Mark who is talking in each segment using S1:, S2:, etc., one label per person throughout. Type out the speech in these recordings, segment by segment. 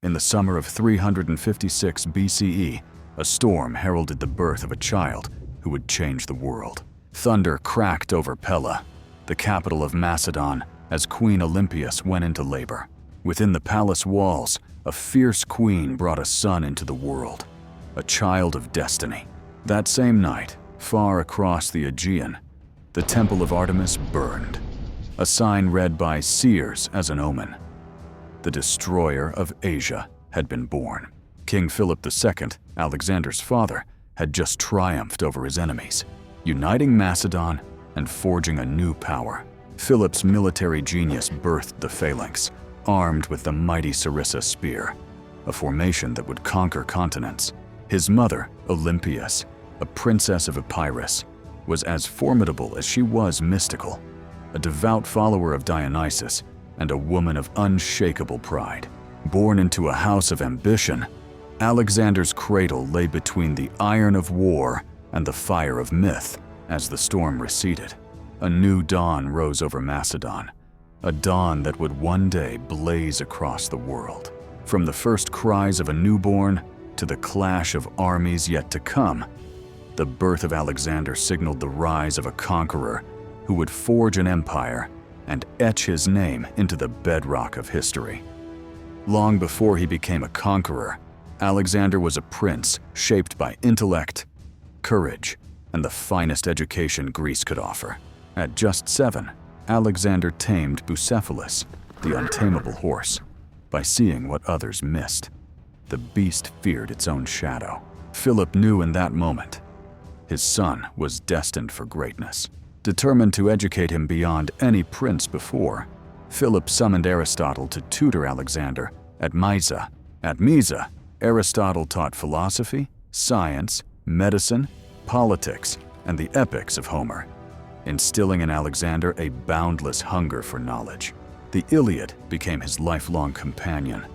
S1: In the summer of 356 BCE, a storm heralded the birth of a child who would change the world. Thunder cracked over Pella, the capital of Macedon, as Queen Olympias went into labor. Within the palace walls, a fierce queen brought a son into the world, a child of destiny. That same night, far across the Aegean, the temple of Artemis burned, a sign read by seers as an omen. The destroyer of Asia had been born. King Philip II, Alexander's father, had just triumphed over his enemies, uniting Macedon and forging a new power. Philip's military genius birthed the phalanx, armed with the mighty Sarissa spear, a formation that would conquer continents. His mother, Olympias, a princess of Epirus, was as formidable as she was mystical, a devout follower of Dionysus and a woman of unshakable pride. Born into a house of ambition, Alexander's cradle lay between the iron of war and the fire of myth. As the storm receded, a new dawn rose over Macedon, a dawn that would one day blaze across the world. From the first cries of a newborn to the clash of armies yet to come, the birth of Alexander signaled the rise of a conqueror who would forge an empire and etch his name into the bedrock of history. Long before he became a conqueror, Alexander was a prince shaped by intellect, courage, and the finest education Greece could offer. At just 7, Alexander tamed Bucephalus, the untamable horse, by seeing what others missed. The beast feared its own shadow. Philip knew in that moment his son was destined for greatness. Determined to educate him beyond any prince before, Philip summoned Aristotle to tutor Alexander at Mysa. At Mysa, Aristotle taught philosophy, science, medicine, politics, and the epics of Homer, instilling in Alexander a boundless hunger for knowledge. The Iliad became his lifelong companion.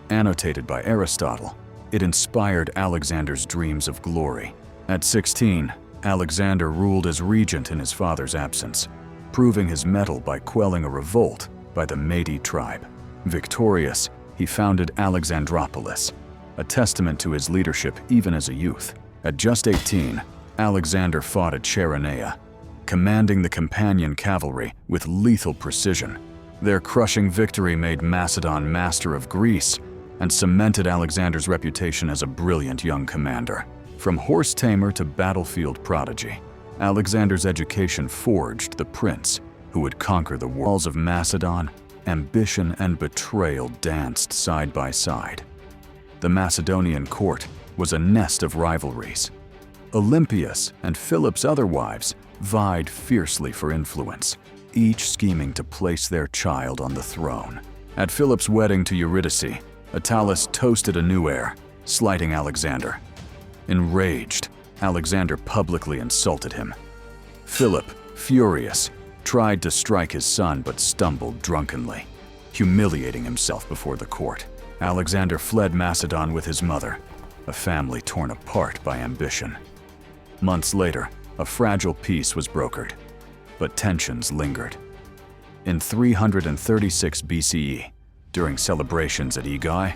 S1: Annotated by Aristotle, it inspired Alexander's dreams of glory. At 16, Alexander ruled as regent in his father's absence, proving his mettle by quelling a revolt by the Mede tribe. Victorious, he founded Alexandropolis, a testament to his leadership even as a youth. At just 18, Alexander fought at Cheronea, commanding the companion cavalry with lethal precision. Their crushing victory made Macedon master of Greece and cemented Alexander's reputation as a brilliant young commander. From horse tamer to battlefield prodigy, Alexander's education forged the prince who would conquer the walls of Macedon. Ambition and betrayal danced side by side. The Macedonian court was a nest of rivalries. Olympias and Philip's other wives vied fiercely for influence, each scheming to place their child on the throne. At Philip's wedding to Eurydice, Attalus toasted a new heir, slighting Alexander. Enraged, Alexander publicly insulted him. Philip, furious, tried to strike his son but stumbled drunkenly, humiliating himself before the court. Alexander fled Macedon with his mother, a family torn apart by ambition. Months later, a fragile peace was brokered, but tensions lingered. In 336 BCE, during celebrations at Aegae,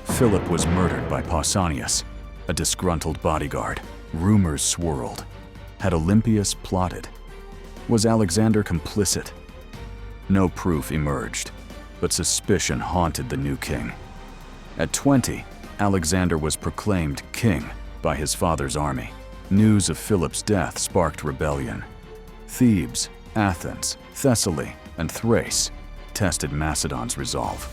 S1: Philip was murdered by Pausanias, a disgruntled bodyguard. Rumors swirled. Had Olympias plotted? Was Alexander complicit? No proof emerged, but suspicion haunted the new king. At 20, Alexander was proclaimed king by his father's army. News of Philip's death sparked rebellion. Thebes, Athens, Thessaly, and Thrace tested Macedon's resolve.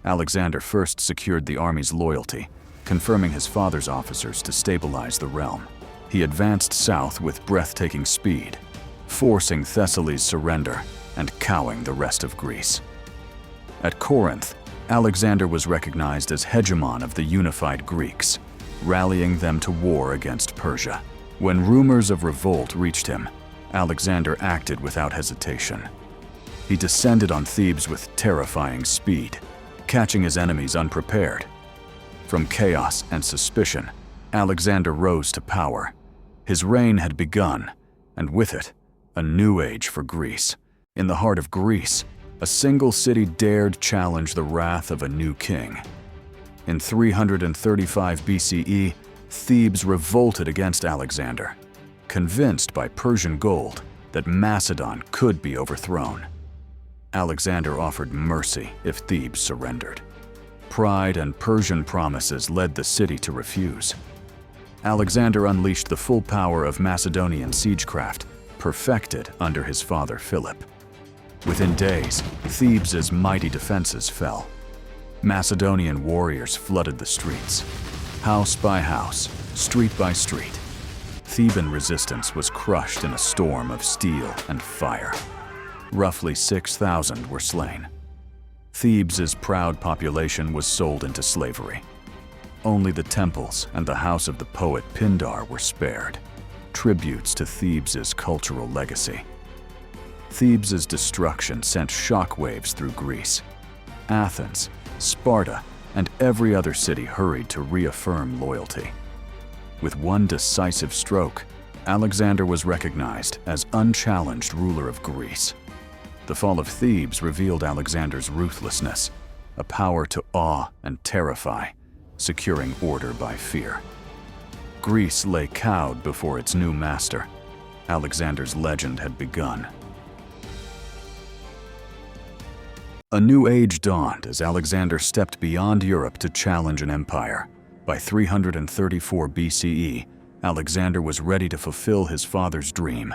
S1: Alexander first secured the army's loyalty, confirming his father's officers to stabilize the realm. He advanced south with breathtaking speed, forcing Thessaly's surrender and cowing the rest of Greece. At Corinth, Alexander was recognized as hegemon of the unified Greeks, rallying them to war against Persia. When rumors of revolt reached him, Alexander acted without hesitation. He descended on Thebes with terrifying speed, catching his enemies unprepared. From chaos and suspicion, Alexander rose to power. His reign had begun, and with it, a new age for Greece. In the heart of Greece, a single city dared challenge the wrath of a new king. In 335 BCE, Thebes revolted against Alexander, convinced by Persian gold that Macedon could be overthrown. Alexander offered mercy if Thebes surrendered. Pride and Persian promises led the city to refuse. Alexander unleashed the full power of Macedonian siegecraft, perfected under his father Philip. Within days, Thebes' mighty defenses fell. Macedonian warriors flooded the streets. House by house, street by street, Theban resistance was crushed in a storm of steel and fire. Roughly 6,000 were slain. Thebes' proud population was sold into slavery. Only the temples and the house of the poet Pindar were spared, tributes to Thebes' cultural legacy. Thebes' destruction sent shockwaves through Greece. Athens, Sparta, and every other city hurried to reaffirm loyalty. With one decisive stroke, Alexander was recognized as unchallenged ruler of Greece. The fall of Thebes revealed Alexander's ruthlessness, a power to awe and terrify, securing order by fear. Greece lay cowed before its new master. Alexander's legend had begun. A new age dawned as Alexander stepped beyond Europe to challenge an empire. By 334 BCE, Alexander was ready to fulfill his father's dream,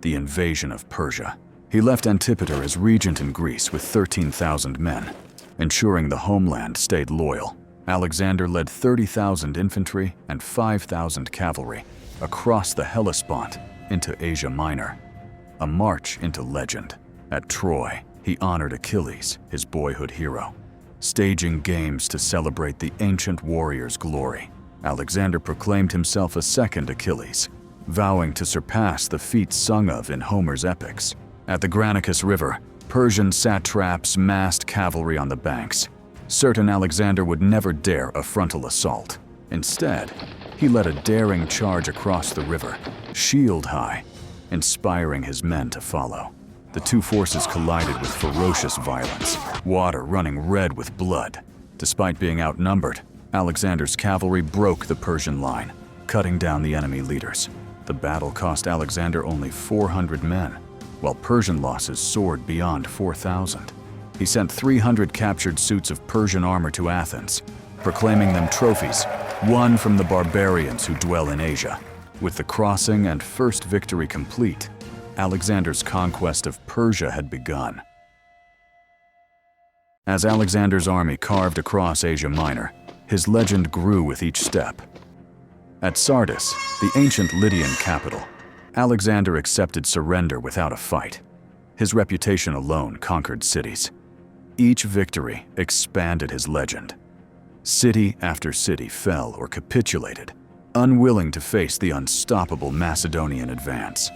S1: the invasion of Persia. He left Antipater as regent in Greece with 13,000 men, ensuring the homeland stayed loyal. Alexander led 30,000 infantry and 5,000 cavalry across the Hellespont into Asia Minor, a march into legend. At Troy, he honored Achilles, his boyhood hero, staging games to celebrate the ancient warrior's glory. Alexander proclaimed himself a second Achilles, vowing to surpass the feats sung of in Homer's epics. At the Granicus River, Persian satraps massed cavalry on the banks, certain Alexander would never dare a frontal assault. Instead, he led a daring charge across the river, shield high, inspiring his men to follow. The two forces collided with ferocious violence, water running red with blood. Despite being outnumbered, Alexander's cavalry broke the Persian line, cutting down the enemy leaders. The battle cost Alexander only 400 men, while Persian losses soared beyond 4,000. He sent 300 captured suits of Persian armor to Athens, proclaiming them trophies, won from the barbarians who dwell in Asia. With the crossing and first victory complete, Alexander's conquest of Persia had begun. As Alexander's army carved across Asia Minor, his legend grew with each step. At Sardis, the ancient Lydian capital, Alexander accepted surrender without a fight. His reputation alone conquered cities. Each victory expanded his legend. City after city fell or capitulated, unwilling to face the unstoppable Macedonian advance.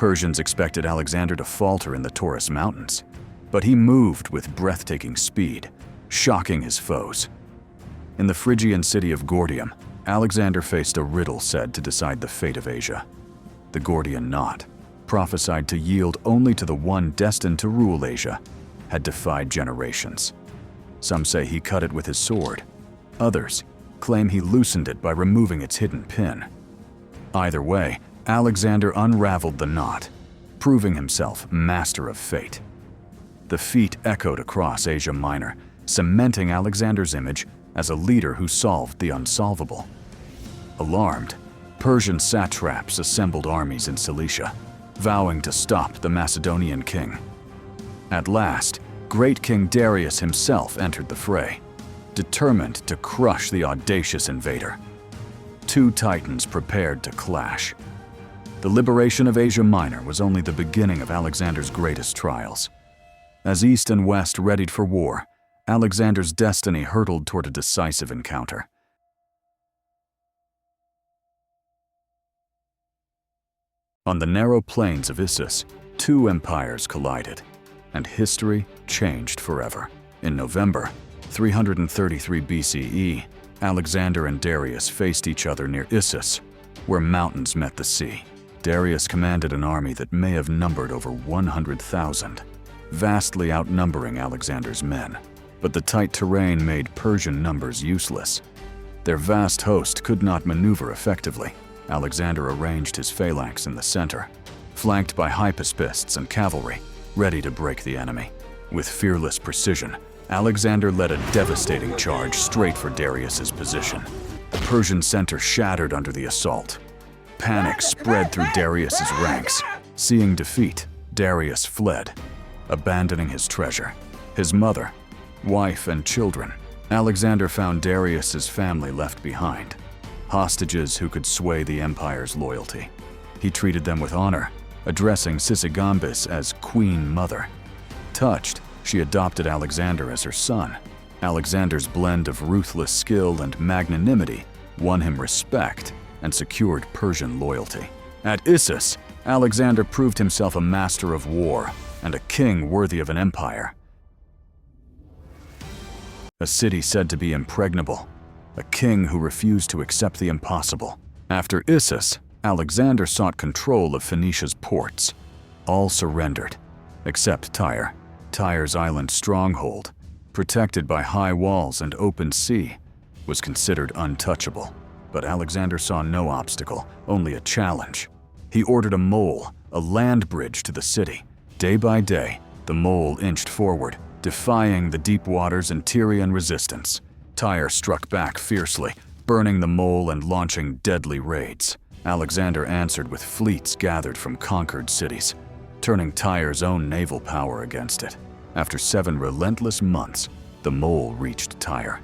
S1: Persians expected Alexander to falter in the Taurus Mountains, but he moved with breathtaking speed, shocking his foes. In the Phrygian city of Gordium, Alexander faced a riddle said to decide the fate of Asia. The Gordian knot, prophesied to yield only to the one destined to rule Asia, had defied generations. Some say he cut it with his sword. Others claim he loosened it by removing its hidden pin. Either way, Alexander unraveled the knot, proving himself master of fate. The feat echoed across Asia Minor, cementing Alexander's image as a leader who solved the unsolvable. Alarmed, Persian satraps assembled armies in Cilicia, vowing to stop the Macedonian king. At last, great King Darius himself entered the fray, determined to crush the audacious invader. Two titans prepared to clash. The liberation of Asia Minor was only the beginning of Alexander's greatest trials. As East and West readied for war, Alexander's destiny hurtled toward a decisive encounter. On the narrow plains of Issus, two empires collided, and history changed forever. In November 333 BCE, Alexander and Darius faced each other near Issus, where mountains met the sea. Darius commanded an army that may have numbered over 100,000, vastly outnumbering Alexander's men. but the tight terrain made Persian numbers useless. Their vast host could not maneuver effectively. Alexander arranged his phalanx in the center, flanked by hypaspists and cavalry, ready to break the enemy. With fearless precision, Alexander led a devastating charge straight for Darius's position. The Persian center shattered under the assault. Panic spread through Darius's ranks. Seeing defeat, Darius fled, abandoning his treasure, his mother, wife, and children. Alexander found Darius's family left behind, hostages who could sway the empire's loyalty. He treated them with honor, addressing Sisigambis as Queen Mother. Touched, she adopted Alexander as her son. Alexander's blend of ruthless skill and magnanimity won him respect and secured Persian loyalty. At Issus, Alexander proved himself a master of war and a king worthy of an empire. A city said to be impregnable, a king who refused to accept the impossible. After Issus, Alexander sought control of Phoenicia's ports. All surrendered, except Tyre. Tyre's island stronghold, protected by high walls and open sea, was considered untouchable. But Alexander saw no obstacle, only a challenge. He ordered a mole, a land bridge to the city. Day by day, the mole inched forward, defying the deep waters and Tyrian resistance. Tyre struck back fiercely, burning the mole and launching deadly raids. Alexander answered with fleets gathered from conquered cities, turning Tyre's own naval power against it. After 7 relentless months, the mole reached Tyre.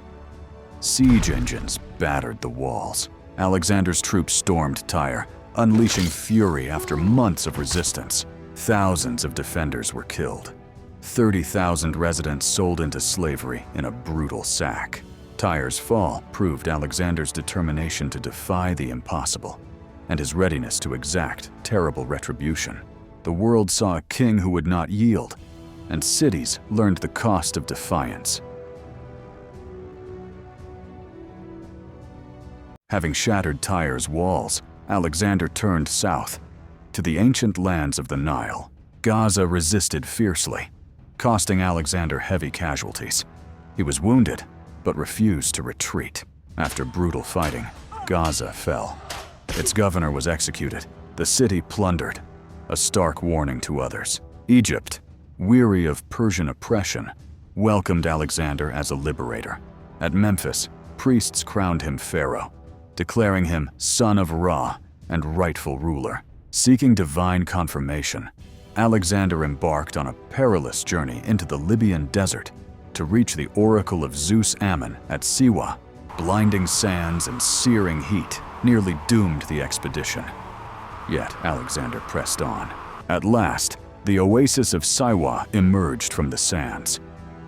S1: Siege engines battered the walls. Alexander's troops stormed Tyre, unleashing fury after months of resistance. Thousands of defenders were killed. 30,000 residents sold into slavery in a brutal sack. Tyre's fall proved Alexander's determination to defy the impossible and his readiness to exact terrible retribution. The world saw a king who would not yield, and cities learned the cost of defiance. Having shattered Tyre's walls, Alexander turned south to the ancient lands of the Nile. Gaza resisted fiercely, costing Alexander heavy casualties. He was wounded, but refused to retreat. After brutal fighting, Gaza fell. Its governor was executed, the city plundered, a stark warning to others. Egypt, weary of Persian oppression, welcomed Alexander as a liberator. At Memphis, priests crowned him pharaoh, declaring him son of Ra and rightful ruler. Seeking divine confirmation, Alexander embarked on a perilous journey into the Libyan desert to reach the oracle of Zeus Ammon at Siwa. Blinding sands and searing heat nearly doomed the expedition. Yet Alexander pressed on. At last, the oasis of Siwa emerged from the sands.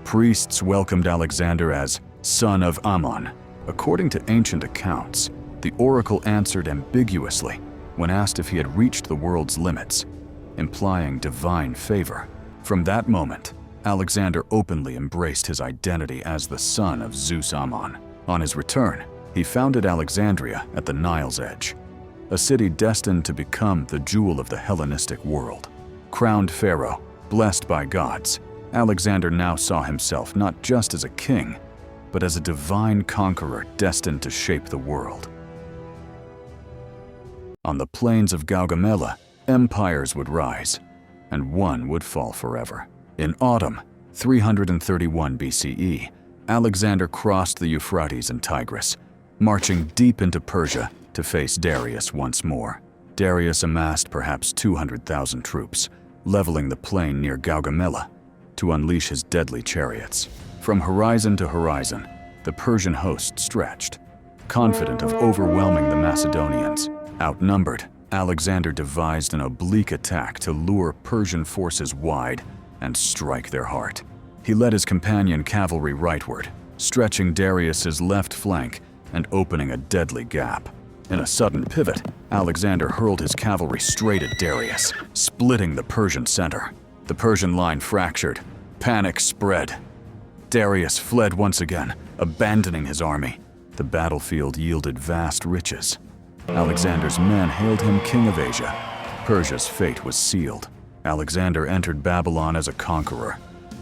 S1: Priests welcomed Alexander as son of Ammon. According to ancient accounts, the oracle answered ambiguously when asked if he had reached the world's limits, implying divine favor. From that moment, Alexander openly embraced his identity as the son of Zeus Ammon. On his return, he founded Alexandria at the Nile's edge, a city destined to become the jewel of the Hellenistic world. Crowned pharaoh, blessed by gods, Alexander now saw himself not just as a king, but as a divine conqueror destined to shape the world. On the plains of Gaugamela, empires would rise, and one would fall forever. In autumn, 331 BCE, Alexander crossed the Euphrates and Tigris, marching deep into Persia to face Darius once more. Darius amassed perhaps 200,000 troops, leveling the plain near Gaugamela to unleash his deadly chariots. From horizon to horizon, the Persian host stretched, confident of overwhelming the Macedonians. Outnumbered, Alexander devised an oblique attack to lure Persian forces wide and strike their heart. He led his companion cavalry rightward, stretching Darius's left flank and opening a deadly gap. In a sudden pivot, Alexander hurled his cavalry straight at Darius, splitting the Persian center. The Persian line fractured. Panic spread. Darius fled once again, abandoning his army. The battlefield yielded vast riches. Alexander's men hailed him king of Asia. Persia's fate was sealed. Alexander entered Babylon as a conqueror,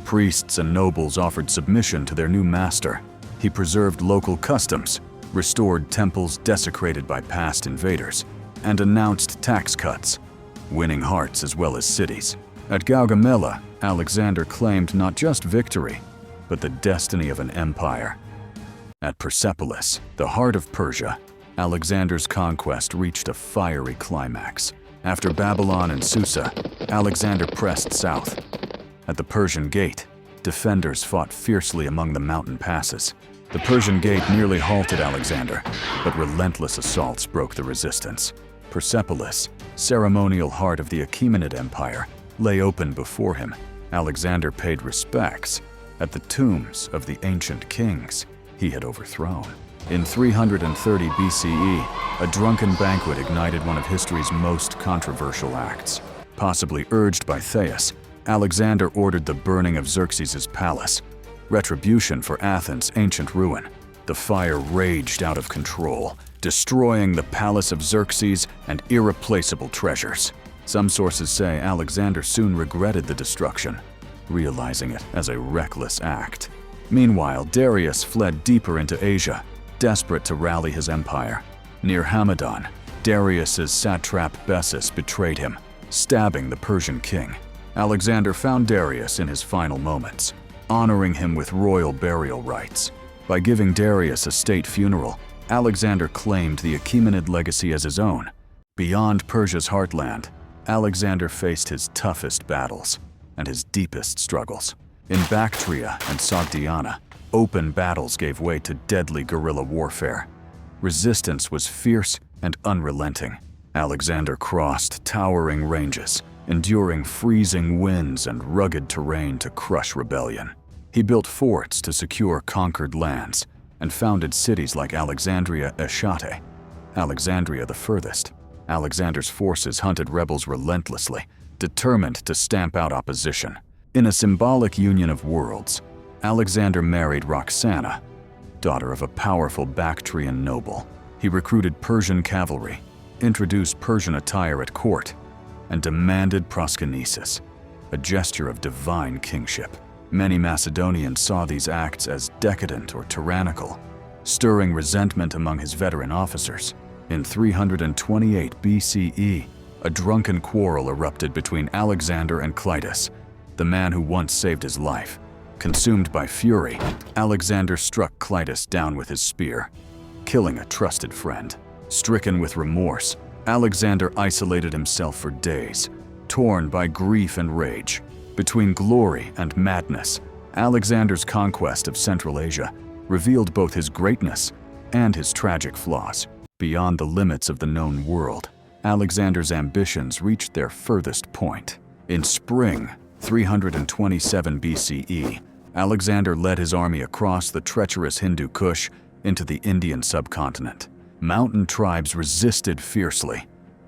S1: Priests and nobles offered submission to their new master. He preserved local customs, restored temples desecrated by past invaders, and announced tax cuts, winning hearts as well as cities. At Gaugamela, Alexander claimed not just victory, but the destiny of an empire. At Persepolis, the heart of Persia, Alexander's conquest reached a fiery climax. After Babylon and Susa, Alexander pressed south. At the Persian Gate, defenders fought fiercely among the mountain passes. The Persian Gate nearly halted Alexander, but relentless assaults broke the resistance. Persepolis, ceremonial heart of the Achaemenid Empire, lay open before him. Alexander paid respects at the tombs of the ancient kings he had overthrown. In 330 BCE, a drunken banquet ignited one of history's most controversial acts. Possibly urged by Thais, Alexander ordered the burning of Xerxes' palace, retribution for Athens' ancient ruin. The fire raged out of control, destroying the palace of Xerxes and irreplaceable treasures. Some sources say Alexander soon regretted the destruction, realizing it as a reckless act. Meanwhile, Darius fled deeper into Asia, desperate to rally his empire. Near Hamadan, Darius's satrap Bessus betrayed him, stabbing the Persian king. Alexander found Darius in his final moments, honoring him with royal burial rites. By giving Darius a state funeral, Alexander claimed the Achaemenid legacy as his own. Beyond Persia's heartland, Alexander faced his toughest battles and his deepest struggles. In Bactria and Sogdiana, open battles gave way to deadly guerrilla warfare. Resistance was fierce and unrelenting. Alexander crossed towering ranges, enduring freezing winds and rugged terrain to crush rebellion. He built forts to secure conquered lands and founded cities like Alexandria Eschate, Alexandria the furthest. Alexander's forces hunted rebels relentlessly, determined to stamp out opposition. In a symbolic union of worlds, Alexander married Roxana, daughter of a powerful Bactrian noble. He recruited Persian cavalry, introduced Persian attire at court, and demanded proskynesis, a gesture of divine kingship. Many Macedonians saw these acts as decadent or tyrannical, stirring resentment among his veteran officers. In 328 BCE, a drunken quarrel erupted between Alexander and Clitus, the man who once saved his life. Consumed by fury, Alexander struck Clitus down with his spear, killing a trusted friend. Stricken with remorse, Alexander isolated himself for days, torn by grief and rage. Between glory and madness, Alexander's conquest of Central Asia revealed both his greatness and his tragic flaws. Beyond the limits of the known world, Alexander's ambitions reached their furthest point. In spring 327 BCE, Alexander led his army across the treacherous Hindu Kush into the Indian subcontinent. Mountain tribes resisted fiercely,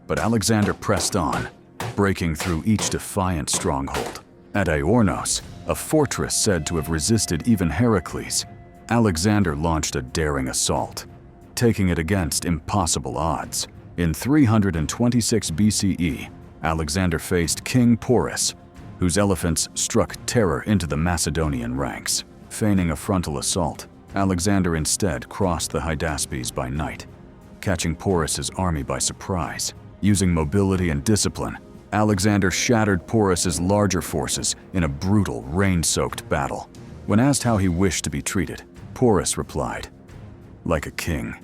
S1: but Alexander pressed on, breaking through each defiant stronghold. At Aornos, a fortress said to have resisted even Heracles, Alexander launched a daring assault, taking it against impossible odds. In 326 BCE, Alexander faced King Porus, whose elephants struck terror into the Macedonian ranks. Feigning a frontal assault, Alexander instead crossed the Hydaspes by night, catching Porus's army by surprise. Using mobility and discipline, Alexander shattered Porus's larger forces in a brutal, rain-soaked battle. When asked how he wished to be treated, Porus replied, "Like a king."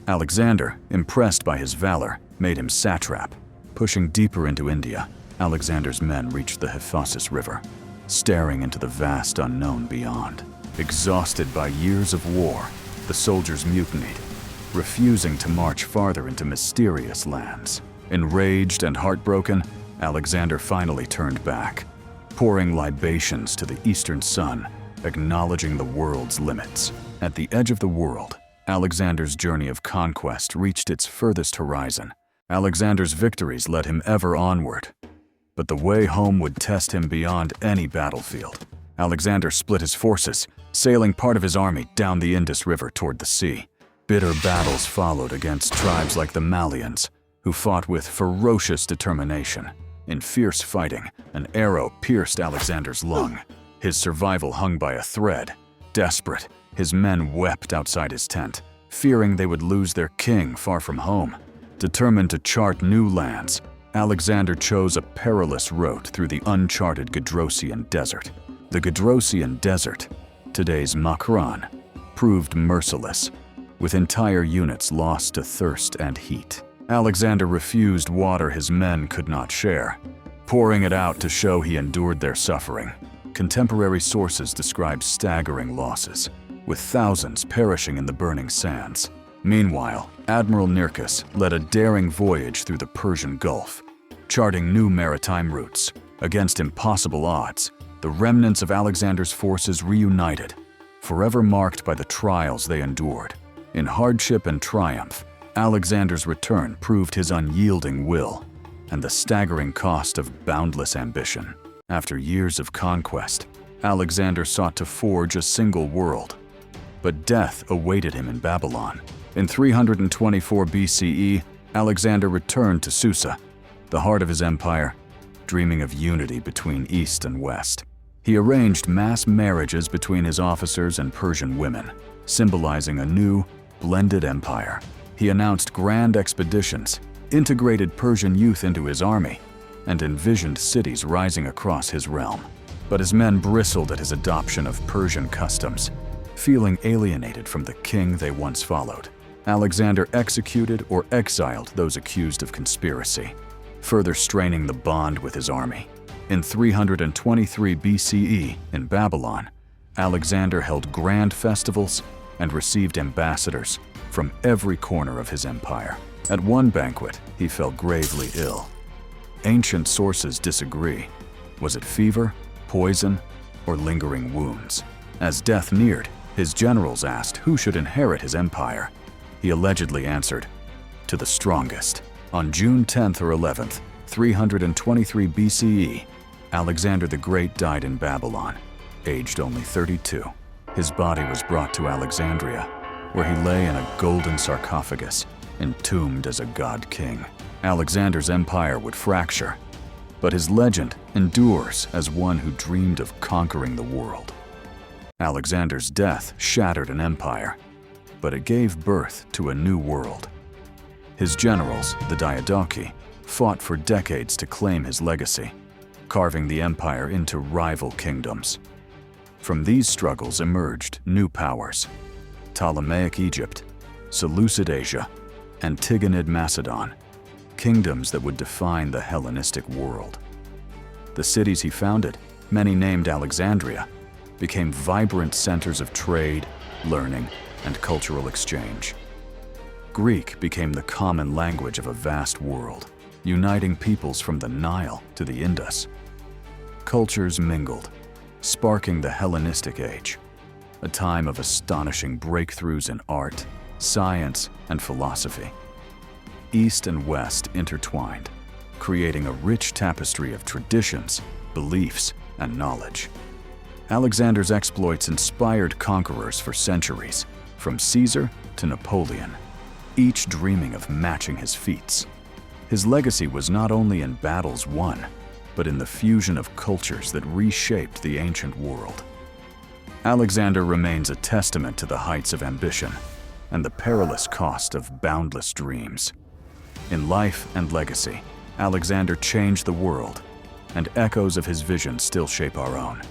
S1: Alexander, impressed by his valor, made him satrap. Pushing deeper into India, Alexander's men reached the Hephaestus River, staring into the vast unknown beyond. Exhausted by years of war, the soldiers mutinied, refusing to march farther into mysterious lands. Enraged and heartbroken, Alexander finally turned back, pouring libations to the eastern sun, acknowledging the world's limits. At the edge of the world, Alexander's journey of conquest reached its furthest horizon. Alexander's victories led him ever onward, but the way home would test him beyond any battlefield. Alexander split his forces, sailing part of his army down the Indus River toward the sea. Bitter battles followed against tribes like the Malians, who fought with ferocious determination. In fierce fighting, an arrow pierced Alexander's lung, His survival hung by a thread. Desperate, his men wept outside his tent, fearing they would lose their king far from home. Determined to chart new lands, Alexander chose a perilous route through the uncharted Gedrosian Desert. The Gedrosian Desert, today's Makran, proved merciless, with entire units lost to thirst and heat. Alexander refused water his men could not share, pouring it out to show he endured their suffering. Contemporary sources describe staggering losses, with thousands perishing in the burning sands. Meanwhile, Admiral Nearchus led a daring voyage through the Persian Gulf, charting new maritime routes. Against impossible odds, the remnants of Alexander's forces reunited, forever marked by the trials they endured. In hardship and triumph, Alexander's return proved his unyielding will and the staggering cost of boundless ambition. After years of conquest, Alexander sought to forge a single world, but death awaited him in Babylon. In 324 BCE, Alexander returned to Susa, the heart of his empire, dreaming of unity between East and West. He arranged mass marriages between his officers and Persian women, symbolizing a new, blended empire. He announced grand expeditions, integrated Persian youth into his army, and envisioned cities rising across his realm. But his men bristled at his adoption of Persian customs, feeling alienated from the king they once followed. Alexander executed or exiled those accused of conspiracy, further straining the bond with his army. In 323 BCE, in Babylon, Alexander held grand festivals and received ambassadors from every corner of his empire. At one banquet, he fell gravely ill. Ancient sources disagree. Was it fever, poison, or lingering wounds? As death neared, his generals asked who should inherit his empire. He allegedly answered, "To the strongest." On June 10th or 11th, 323 BCE, Alexander the Great died in Babylon, aged only 32. His body was brought to Alexandria, where he lay in a golden sarcophagus, entombed as a god king. Alexander's empire would fracture, but his legend endures as one who dreamed of conquering the world. Alexander's death shattered an empire, but it gave birth to a new world. His generals, the Diadochi, fought for decades to claim his legacy, carving the empire into rival kingdoms. From these struggles emerged new powers: Ptolemaic Egypt, Seleucid Asia, and Tigonid Macedon, kingdoms that would define the Hellenistic world. The cities he founded, many named Alexandria, became vibrant centers of trade, learning, and cultural exchange. Greek became the common language of a vast world, uniting peoples from the Nile to the Indus. Cultures mingled, sparking the Hellenistic Age, a time of astonishing breakthroughs in art, science, and philosophy. East and West intertwined, creating a rich tapestry of traditions, beliefs, and knowledge. Alexander's exploits inspired conquerors for centuries, from Caesar to Napoleon, each dreaming of matching his feats. His legacy was not only in battles won, but in the fusion of cultures that reshaped the ancient world. Alexander remains a testament to the heights of ambition and the perilous cost of boundless dreams. In life and legacy, Alexander changed the world, and echoes of his vision still shape our own.